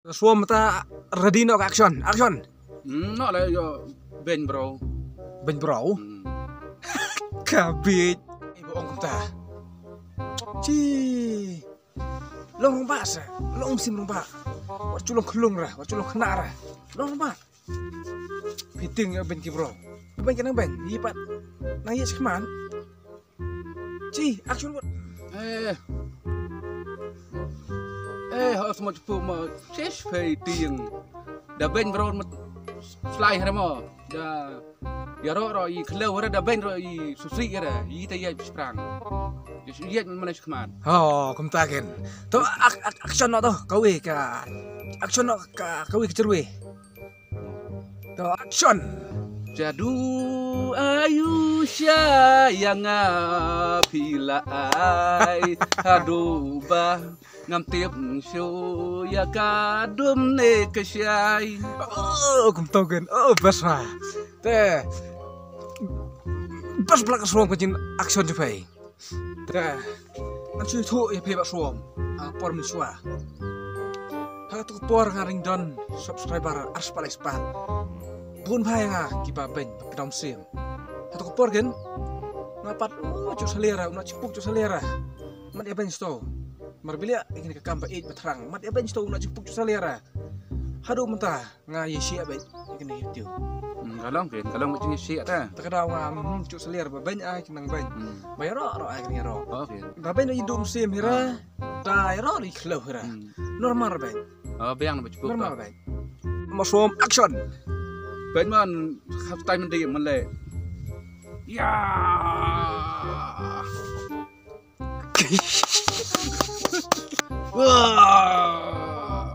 Suam ta ready no action. Action. No lah yo ben bro. Ben bro. Kabit. Ibu ong ta. Ci. Long ba sa. Long sim long ba. Wa culung kelung ra, wa culung kena ra. Long ba. Piting ya ben ki bro. Ben kenang ben. Yipat. Nang yes keman. Ci, action buat. Họ semua cepu mau ses pay tiang. Dah ben bro mat fly hari mau. Dah ya ro i kelau hari dah ben ro i susi hari. I tayar perang. Jadi mana sekeman. Oh, kum taken. To action no to. Kawi ka. Action no ka kawi kecerwe. To action. Jadu ayu sayang apila ai haduba ngam tiap shu ya kadum ne kesyai. Oh, kum taken. Oh, besra. Te. Bas belak suam kecin action je pai. Te. Nanti tu ya pai bak suam. Por miswa. Ha tu por ngaring don subscriber ars palai spal. Bun pai nga kipa ben kedom sim. Hatu kopor gen. Ngapat cuk selera, una cipuk cuk selera. Mat ya ben sto. Marbilia ingin ke kampa it betrang. Mat ya ben sto una cipuk cuk selera. Hadu mentah nga yesi abe ingin hitiu. Kalau macam siap dah. Takadaw nga cuk selera ba ben ai kinang ben. Bayar ro ai kini ro. Okey. Ba ben idum sim hira. Dai ro ri khlo hira. Normal ben. Bayang nak cukup. Normal ben. Masuk action. Ben man time mandi male. Ya. Wah.